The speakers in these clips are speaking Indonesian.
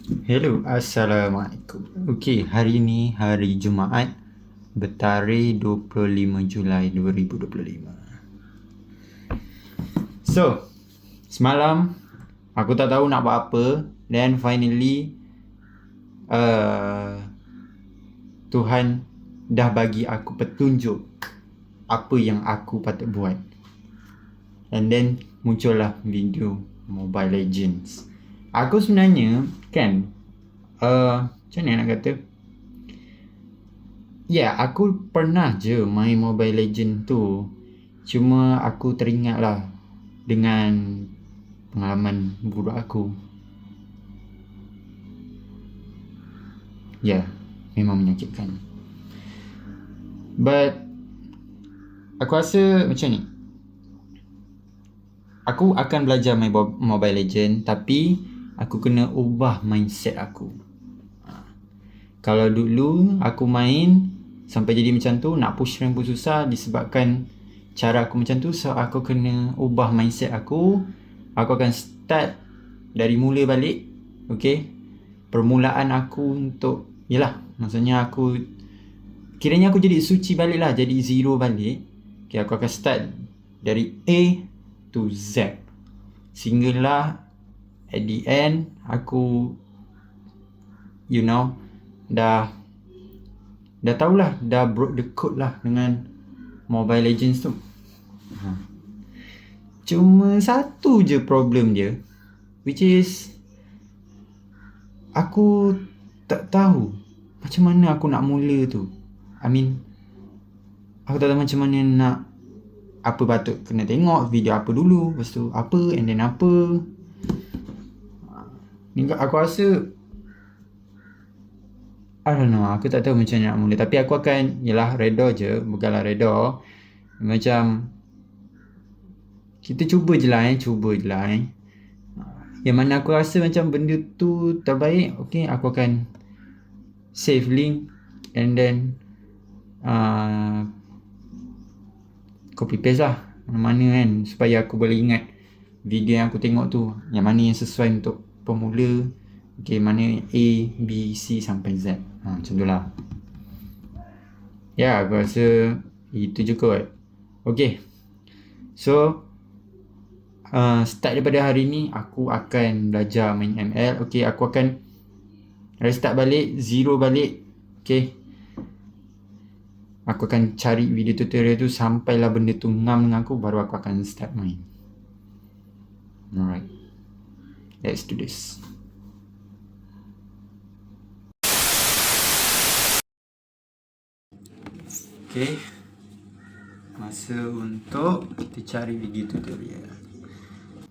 Hello, Assalamualaikum. Okey, hari ni hari Jumaat bertarikh 25 Julai 2025. So, semalam aku tak tahu nak buat apa, then finally Tuhan dah bagi aku petunjuk apa yang aku patut buat. And then muncullah video Mobile Legends. Aku sebenarnya kan macam mana nak kata, aku pernah je main Mobile Legend tu. Cuma aku teringat lah dengan pengalaman buruk aku. Memang menyakitkan. But aku rasa macam ni, aku akan belajar main Mobile Legend, tapi aku kena ubah mindset aku. Kalau dulu aku main sampai jadi macam tu, nak push rank pun susah disebabkan cara aku macam tu. So aku kena ubah mindset aku. Aku akan start dari mula balik. Okay, permulaan aku untuk, maksudnya aku, kiranya aku jadi suci balik lah, jadi zero balik. Okay, aku akan start dari A to Z, sehinggalah at the end aku dah tahulah, dah broke the code lah dengan Mobile Legends tu. Cuma satu je problem dia, which is aku tak tahu macam mana aku nak mula tu. Aku tak tahu macam mana nak, apa patut kena tengok video apa dulu, lepas tu apa, and then apa. Aku rasa, I don't know, aku tak tahu macam mana nak mula. Tapi aku akan, reda je, bukanlah reda, macam kita cuba je lah. Yang mana aku rasa macam benda tu terbaik, okay, aku akan save link and then copy paste lah mana-mana kan, supaya aku boleh ingat video yang aku tengok tu yang mana yang sesuai untuk pemula. Okay, mana A, B, C sampai Z, macam tu lah. Aku rasa itu je kot. Okay, so start daripada hari ni aku akan belajar main ML. Okay, aku akan restart balik, zero balik. Okay, aku akan cari video tutorial tu sampailah benda tu ngam dengan aku, baru aku akan start main. Alright, let's do this. Okay, masa untuk kita cari video tutorial.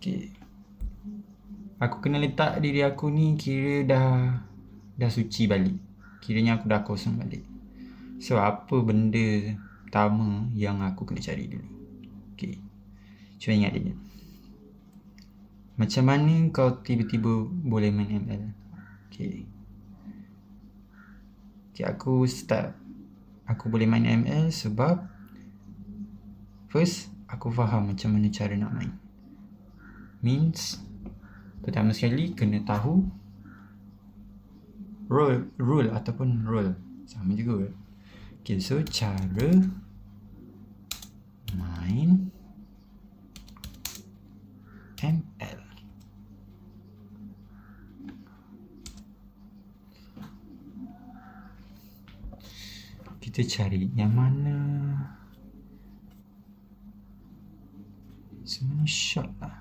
Okay, aku kena letak diri aku ni kira dah suci balik. Kiranya aku dah kosong balik. So apa benda pertama yang aku kena cari dulu? Okay, cuba ingat dia. Macam mana kau tiba-tiba boleh main ML? Okay, aku boleh main ML sebab first, aku faham macam mana cara nak main. Means, pertama sekali kena tahu rule ataupun role. Sama juga. Okay, so cara main ML. Kita cari yang mana semuanya shot lah.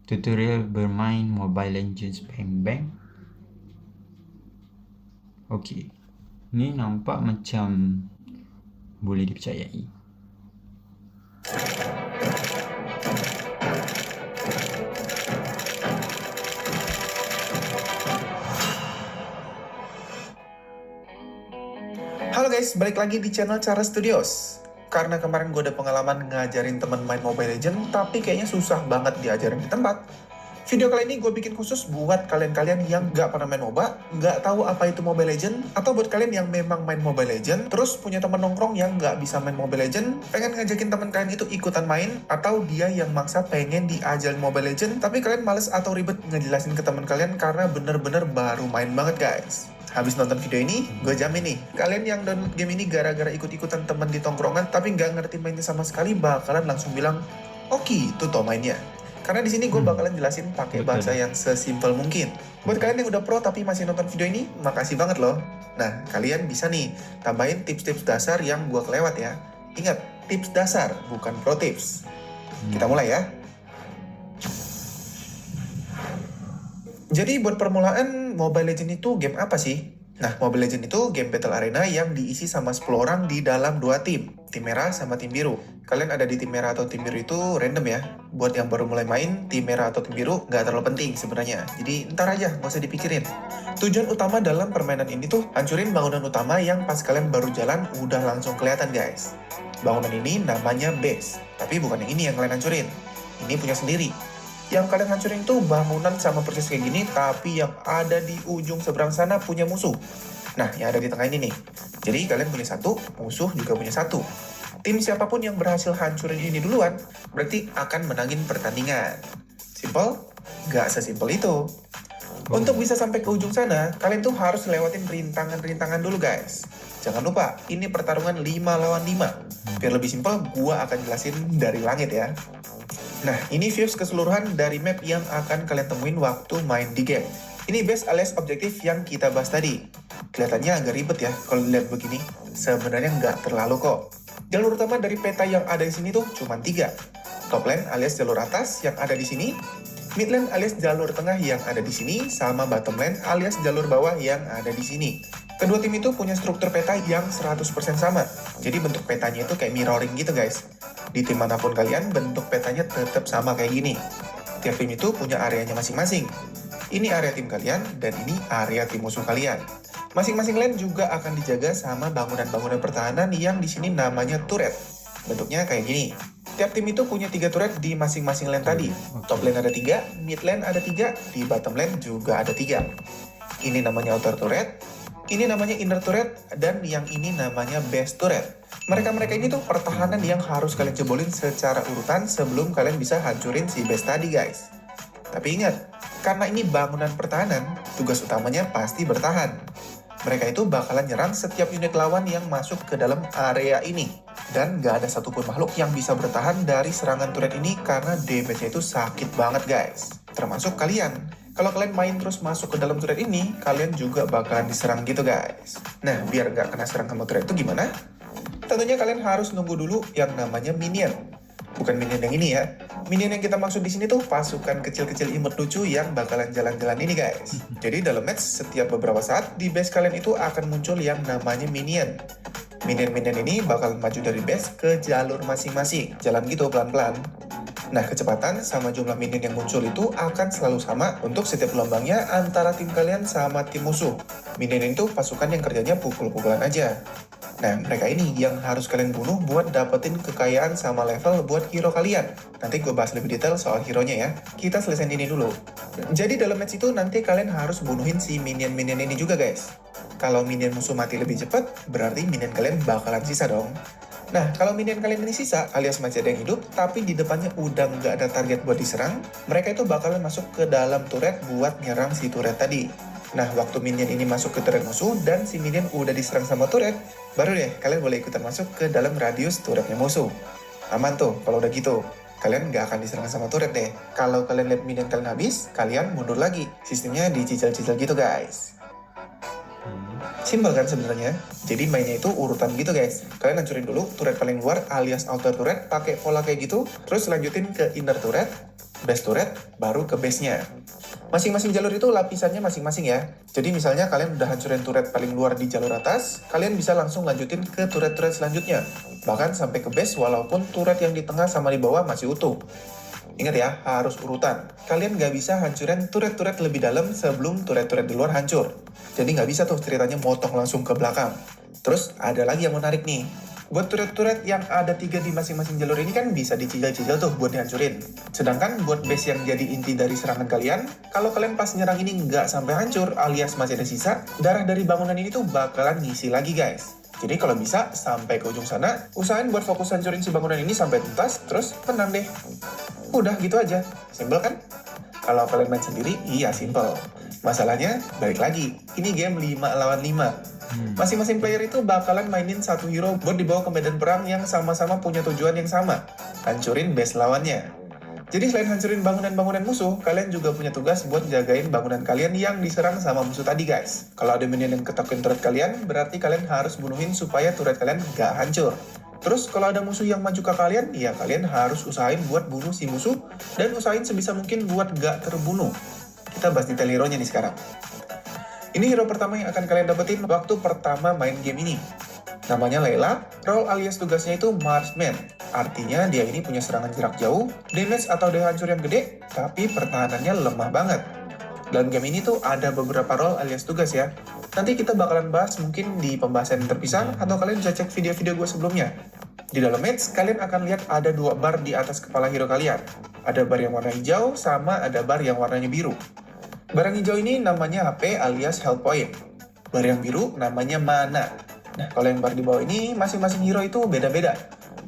Tutorial bermain Mobile Legends Bang Bang. Okay, ni nampak macam boleh dipercayai. Halo guys, balik lagi di channel Cara Studios. Karena kemarin gue ada pengalaman ngajarin temen main Mobile Legends, tapi kayaknya susah banget diajarin di tempat. Video kali ini gue bikin khusus buat kalian-kalian yang nggak pernah main MOBA, nggak tahu apa itu Mobile Legend, atau buat kalian yang memang main Mobile Legend, terus punya teman nongkrong yang nggak bisa main Mobile Legend, pengen ngajakin teman kalian itu ikutan main, atau dia yang maksa pengen diajarin Mobile Legend, tapi kalian males atau ribet ngejelasin ke teman kalian karena bener-bener baru main banget guys. Habis nonton video ini, gue jamin nih, kalian yang download game ini gara-gara ikut-ikutan teman di tongkrongan tapi nggak ngerti mainnya sama sekali, bakalan langsung bilang, oke, itu toh mainnya. Karena di sini gue bakalan jelasin pakai bahasa yang sesimpel mungkin. Buat kalian yang udah pro tapi masih nonton video ini, makasih banget loh. Nah, kalian bisa nih tambahin tips-tips dasar yang gue kelewat ya. Ingat, tips dasar, bukan pro tips. Kita mulai ya. Jadi buat permulaan, Mobile Legends itu game apa sih? Nah, Mobile Legends itu game battle arena yang diisi sama 10 orang di dalam 2 tim. Tim merah sama tim biru. Kalian ada di tim merah atau tim biru itu random ya. Buat yang baru mulai main, tim merah atau tim biru nggak terlalu penting sebenarnya. Jadi ntar aja, nggak usah dipikirin. Tujuan utama dalam permainan ini tuh hancurin bangunan utama yang pas kalian baru jalan udah langsung kelihatan guys. Bangunan ini namanya base. Tapi bukan yang ini yang kalian hancurin. Ini punya sendiri. Yang kalian hancurin tuh bangunan sama persis kayak gini, tapi yang ada di ujung seberang sana punya musuh. Nah, yang ada di tengah ini nih. Jadi kalian punya satu, musuh juga punya satu. Tim siapapun yang berhasil hancurin ini duluan, berarti akan menangin pertandingan. Simple? Gak sesimpel itu. Untuk bisa sampai ke ujung sana, kalian tuh harus lewatin rintangan-rintangan dulu guys. Jangan lupa, ini pertarungan 5 lawan 5. Biar lebih simpel, gua akan jelasin dari langit ya. Nah, ini views keseluruhan dari map yang akan kalian temuin waktu main di game. Ini base alias objektif yang kita bahas tadi. Kelihatannya agak ribet ya kalau dilihat begini. Sebenarnya nggak terlalu kok. Jalur utama dari peta yang ada di sini tuh cuma 3. Top lane alias jalur atas yang ada di sini, mid lane alias jalur tengah yang ada di sini, sama bottom lane alias jalur bawah yang ada di sini. Kedua tim itu punya struktur peta yang 100% sama. Jadi bentuk petanya itu kayak mirroring gitu guys. Di tim manapun kalian, bentuk petanya tetap sama kayak gini. Tiap tim itu punya areanya masing-masing. Ini area tim kalian, dan ini area tim musuh kalian. Masing-masing lane juga akan dijaga sama bangunan-bangunan pertahanan yang di sini namanya turret. Bentuknya kayak gini. Tiap tim itu punya 3 turret di masing-masing lane tadi. Top lane ada 3, mid lane ada 3, di bottom lane juga ada 3. Ini namanya outer turret, ini namanya inner turret, dan yang ini namanya base turret. Mereka-mereka ini tuh pertahanan yang harus kalian jebolin secara urutan sebelum kalian bisa hancurin si base tadi guys. Tapi ingat, karena ini bangunan pertahanan, tugas utamanya pasti bertahan. Mereka itu bakalan nyerang setiap unit lawan yang masuk ke dalam area ini. Dan gak ada satupun makhluk yang bisa bertahan dari serangan turret ini karena damage-nya itu sakit banget guys. Termasuk kalian. Kalau kalian main terus masuk ke dalam turret ini, kalian juga bakalan diserang gitu guys. Nah, biar nggak kena serang sama turret itu gimana? Tentunya kalian harus nunggu dulu yang namanya minion. Bukan minion yang ini ya. Minion yang kita maksud di sini tuh pasukan kecil-kecil imut lucu yang bakalan jalan-jalan ini guys. Jadi dalam match setiap beberapa saat di base kalian itu akan muncul yang namanya minion. Minion-minion ini bakal maju dari base ke jalur masing-masing. Jalan gitu pelan-pelan. Nah, kecepatan sama jumlah minion yang muncul itu akan selalu sama untuk setiap gelombangnya antara tim kalian sama tim musuh. Minion itu pasukan yang kerjanya pukul-pukulan aja. Nah, mereka ini yang harus kalian bunuh buat dapetin kekayaan sama level buat hero kalian. Nanti gue bahas lebih detail soal hero-nya ya. Kita selesaiin ini dulu. Jadi dalam match itu nanti kalian harus bunuhin si minion-minion ini juga guys. Kalau minion musuh mati lebih cepat, berarti minion kalian bakalan sisa dong. Nah, kalau minion kalian ini sisa, alias masih ada yang hidup, tapi di depannya udah nggak ada target buat diserang, mereka itu bakalan masuk ke dalam turret buat nyerang si turret tadi. Nah, waktu minion ini masuk ke turret musuh dan si minion udah diserang sama turret, baru deh kalian boleh ikutan masuk ke dalam radius turretnya musuh. Aman tuh kalau udah gitu. Kalian nggak akan diserang sama turret deh. Kalau kalian lihat minion kalian habis, kalian mundur lagi. Sistemnya dicicil-cicil gitu guys. Simpel kan sebenarnya. Jadi mainnya itu urutan gitu guys. Kalian hancurin dulu turret paling luar alias outer turret pakai pola kayak gitu, terus lanjutin ke inner turret, base turret, baru ke base-nya. Masing-masing jalur itu lapisannya masing-masing ya. Jadi misalnya kalian udah hancurin turret paling luar di jalur atas, kalian bisa langsung lanjutin ke turret-turret selanjutnya. Bahkan sampai ke base walaupun turret yang di tengah sama di bawah masih utuh. Ingat ya, harus urutan. Kalian nggak bisa hancurin turret-turret lebih dalam sebelum turret-turret di luar hancur. Jadi nggak bisa tuh ceritanya motong langsung ke belakang. Terus ada lagi yang menarik nih. Buat turret-turret yang ada 3 di masing-masing jalur ini kan bisa dicicil-cicil tuh buat dihancurin. Sedangkan buat base yang jadi inti dari serangan kalian, kalau kalian pas nyerang ini nggak sampai hancur alias masih ada sisa, darah dari bangunan ini tuh bakalan ngisi lagi guys. Jadi kalau bisa, sampai ke ujung sana, usahain buat fokus hancurin si bangunan ini sampai tuntas, terus menang deh. Udah gitu aja, simple kan? Kalau kalian main sendiri, iya simple. Masalahnya, balik lagi, ini game 5 lawan 5. Masing-masing player itu bakalan mainin satu hero buat dibawa ke medan perang yang sama-sama punya tujuan yang sama, hancurin base lawannya. Jadi selain hancurin bangunan-bangunan musuh, kalian juga punya tugas buat jagain bangunan kalian yang diserang sama musuh tadi guys. Kalau ada minion yang ketokin turret kalian, berarti kalian harus bunuhin supaya turret kalian gak hancur. Terus kalau ada musuh yang maju ke kalian, ya kalian harus usahain buat bunuh si musuh, dan usahain sebisa mungkin buat gak terbunuh. Kita bahas detail hero-nya nih sekarang. Ini hero pertama yang akan kalian dapetin waktu pertama main game ini. Namanya Layla, role alias tugasnya itu Marksman. Artinya dia ini punya serangan jarak jauh, damage atau daya hancur yang gede, tapi pertahanannya lemah banget. Dalam game ini tuh ada beberapa role alias tugas ya. Nanti kita bakalan bahas mungkin di pembahasan terpisah, atau kalian bisa cek video-video gue sebelumnya. Di dalam match, kalian akan lihat ada 2 bar di atas kepala hero kalian. Ada bar yang warna hijau, sama ada bar yang warnanya biru. Bar yang hijau ini namanya HP alias health point. Bar yang biru namanya mana. Nah, kalau yang bar di bawah ini, masing-masing hero itu beda-beda.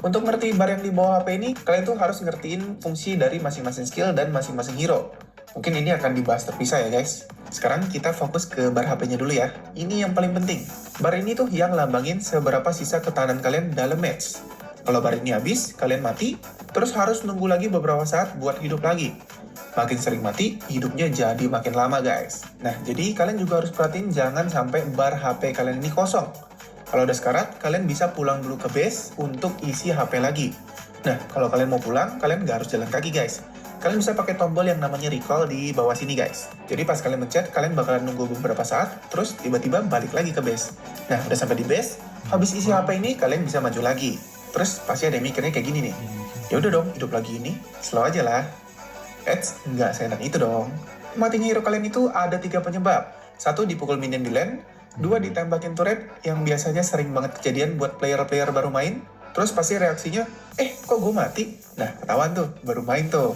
Untuk ngerti bar yang di bawah HP ini, kalian tuh harus ngertiin fungsi dari masing-masing skill dan masing-masing hero. Mungkin ini akan dibahas terpisah ya guys. Sekarang kita fokus ke bar HP-nya dulu ya. Ini yang paling penting. Bar ini tuh yang lambangin seberapa sisa ketahanan kalian dalam match. Kalau bar ini habis, kalian mati, terus harus nunggu lagi beberapa saat buat hidup lagi. Makin sering mati, hidupnya jadi makin lama guys. Nah, jadi kalian juga harus perhatiin jangan sampai bar HP kalian ini kosong. Kalau udah sekarat, kalian bisa pulang dulu ke base untuk isi HP lagi. Nah, kalau kalian mau pulang, kalian nggak harus jalan kaki guys. Kalian bisa pakai tombol yang namanya recall di bawah sini guys. Jadi pas kalian mencet, kalian bakalan nunggu beberapa saat, terus tiba-tiba balik lagi ke base. Nah, udah sampai di base, habis isi HP ini, kalian bisa maju lagi. Terus pasti ada yang mikirnya kayak gini nih. Ya udah dong, hidup lagi ini, slow aja lah. Nggak seenak itu dong. Matinya hero kalian itu ada 3 penyebab. 1 dipukul minion di lane, 2 ditembakin turret yang biasanya sering banget kejadian buat player-player baru main. Terus pasti reaksinya, kok gue mati? Nah, ketahuan tuh, baru main tuh.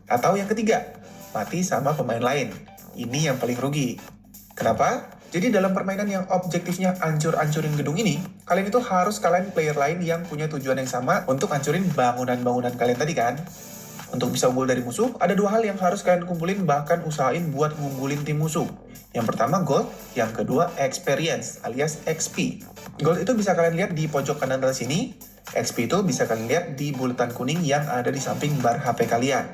Atau yang ketiga, mati sama pemain lain. Ini yang paling rugi. Kenapa? Jadi dalam permainan yang objektifnya hancur-hancurin gedung ini, kalian itu harus kalahin player lain yang punya tujuan yang sama untuk hancurin bangunan-bangunan kalian tadi kan? Untuk bisa unggul dari musuh, ada 2 hal yang harus kalian kumpulin bahkan usahain buat ngumpulin tim musuh. Yang pertama gold, yang kedua experience alias XP. Gold itu bisa kalian lihat di pojok kanan atas sini, XP itu bisa kalian lihat di bulatan kuning yang ada di samping bar HP kalian.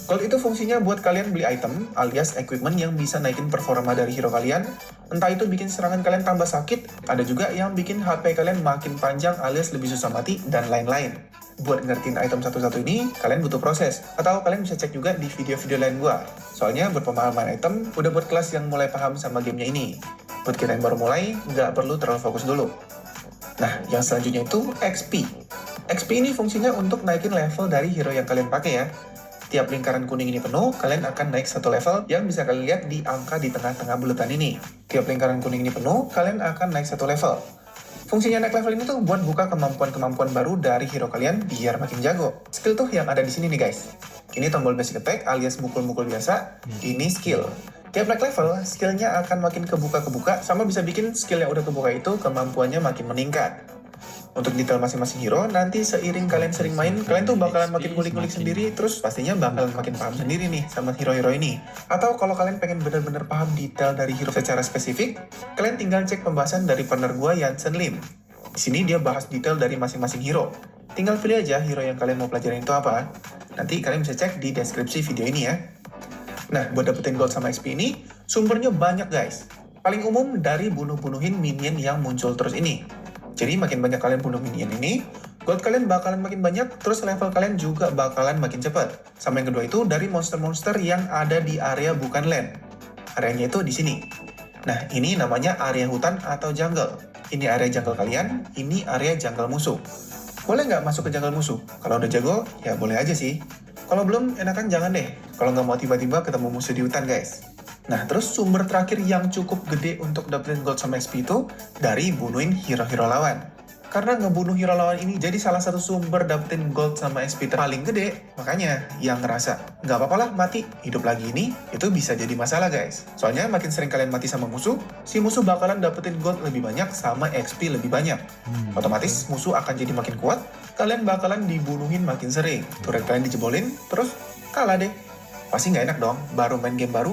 Gold itu fungsinya buat kalian beli item alias equipment yang bisa naikin performa dari hero kalian. Entah itu bikin serangan kalian tambah sakit, ada juga yang bikin HP kalian makin panjang alias lebih susah mati, dan lain-lain. Buat ngertiin item satu-satu ini, kalian butuh proses. Atau kalian bisa cek juga di video-video lain gua. Soalnya buat pemahaman item, udah buat kelas yang mulai paham sama gamenya ini. Buat kita yang baru mulai, nggak perlu terlalu fokus dulu. Nah, yang selanjutnya itu XP. XP ini fungsinya untuk naikin level dari hero yang kalian pakai ya. Tiap lingkaran kuning ini penuh, kalian akan naik 1 level yang bisa kalian lihat di angka di tengah-tengah bulatan ini. Tiap lingkaran kuning ini penuh, kalian akan naik 1 level. Fungsinya naik level ini tuh buat buka kemampuan-kemampuan baru dari hero kalian biar makin jago. Skill tuh yang ada di sini nih guys. Ini tombol basic attack alias mukul-mukul biasa. Ini skill. Tiap naik level, skillnya akan makin kebuka-kebuka, sama bisa bikin skill yang udah kebuka itu kemampuannya makin meningkat. Untuk detail masing-masing hero, nanti seiring kalian sering main, kalian tuh bakalan makin ngulik-ngulik sendiri, terus pastinya bakalan makin paham sendiri nih sama hero-hero ini. Atau kalau kalian pengen bener-bener paham detail dari hero secara spesifik, kalian tinggal cek pembahasan dari partner gua Yansen Lim. Di sini dia bahas detail dari masing-masing hero. Tinggal pilih aja hero yang kalian mau pelajarin itu apa. Nanti kalian bisa cek di deskripsi video ini ya. Nah, buat dapetin gold sama XP ini, sumbernya banyak guys. Paling umum dari bunuh-bunuhin minion yang muncul terus ini. Jadi makin banyak kalian bunuh minion ini, gold kalian bakalan makin banyak, terus level kalian juga bakalan makin cepat. Sama yang kedua itu dari monster-monster yang ada di area bukan land. Areanya itu di sini. Nah, ini namanya area hutan atau jungle. Ini area jungle kalian, ini area jungle musuh. Boleh nggak masuk ke jungle musuh? Kalau udah jago, ya boleh aja sih. Kalau belum, enakan jangan deh. Kalau nggak mau tiba-tiba ketemu musuh di hutan guys. Nah, terus sumber terakhir yang cukup gede untuk dapetin gold sama XP itu dari bunuhin hero-hero lawan. Karena ngebunuh hero lawan ini jadi salah satu sumber dapetin gold sama XP paling gede. Makanya yang ngerasa nggak apa-apa lah mati, hidup lagi ini, itu bisa jadi masalah guys. Soalnya makin sering kalian mati sama musuh, si musuh bakalan dapetin gold lebih banyak sama XP lebih banyak. Otomatis musuh akan jadi makin kuat, kalian bakalan dibunuhin makin sering. Turret kalian dijebolin, terus kalah deh. Pasti nggak enak dong, baru main game baru,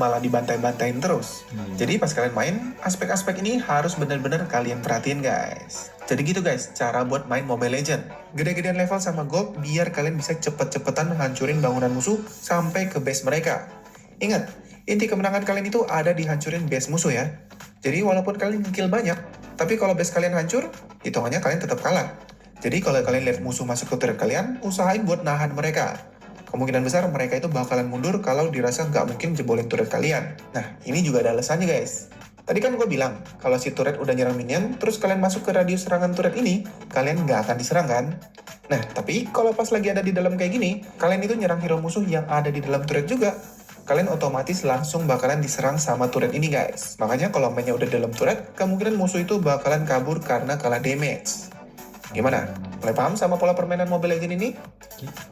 malah dibantai-bantain terus. Jadi pas kalian main, aspek-aspek ini harus benar-benar kalian perhatiin guys. Jadi gitu guys, cara buat main Mobile Legend. Gede-gedean level sama gold biar kalian bisa cepet-cepetan hancurin bangunan musuh sampai ke base mereka. Ingat, inti kemenangan kalian itu ada di hancurin base musuh ya. Jadi walaupun kalian nge-kill banyak, tapi kalau base kalian hancur, hitungannya kalian tetap kalah. Jadi kalau kalian lihat musuh masuk ke turret kalian, usahain buat nahan mereka. Kemungkinan besar mereka itu bakalan mundur kalau dirasa nggak mungkin jebolin turret kalian. Nah, ini juga ada alasannya guys. Tadi kan gue bilang, kalau si turret udah nyerang minion, terus kalian masuk ke radius serangan turret ini, kalian nggak akan diserang kan? Nah, tapi kalau pas lagi ada di dalam kayak gini, kalian itu nyerang hero musuh yang ada di dalam turret juga. Kalian otomatis langsung bakalan diserang sama turret ini guys. Makanya kalau mainnya udah dalam turret, kemungkinan musuh itu bakalan kabur karena kalah damage. Gimana? Mulai paham sama pola permainan Mobile Legends ini?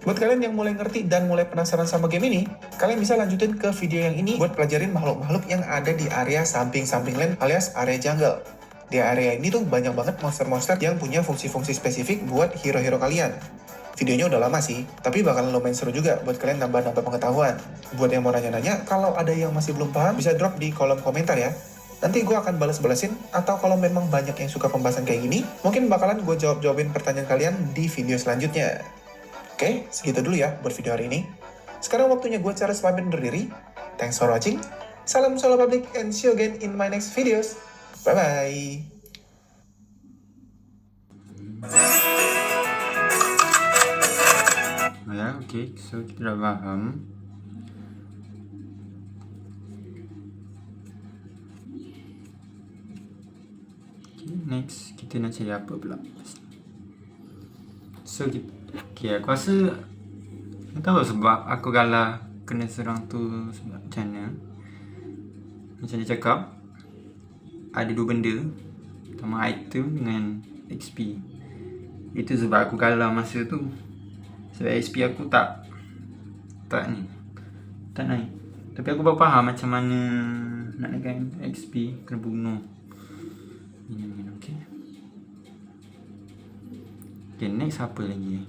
Buat kalian yang mulai ngerti dan mulai penasaran sama game ini, kalian bisa lanjutin ke video yang ini buat pelajarin makhluk-makhluk yang ada di area samping-samping lane alias area jungle. Di area ini tuh banyak banget monster-monster yang punya fungsi-fungsi spesifik buat hero-hero kalian. Videonya udah lama sih, tapi bakalan lumayan seru juga buat kalian nambah-nambah pengetahuan. Buat yang mau nanya-nanya, kalau ada yang masih belum paham, bisa drop di kolom komentar ya. Nanti gue akan balas-balasin, atau kalau memang banyak yang suka pembahasan kayak gini, mungkin bakalan gue jawab-jawabin pertanyaan kalian di video selanjutnya. Oke, segitu dulu ya buat video hari ini. Sekarang waktunya gue Charles pamit undur diri. Thanks for watching. Salam solo public and see you again in my next videos. Bye-bye. Ya, okay. So kita dah faham. Okay, next kita nak cari apa pula? So okay, aku rasa tak tahu sebab aku galah kena serang tu sebab macam mana. Macam dia cakap, ada dua benda, pertama item dengan XP. Itu sebab aku galah masa tu. Sebab XP aku tak naik. Tapi aku baru faham macam mana nak naikkan XP, kena bunuh. Ini okay. Okay, next apa lagi?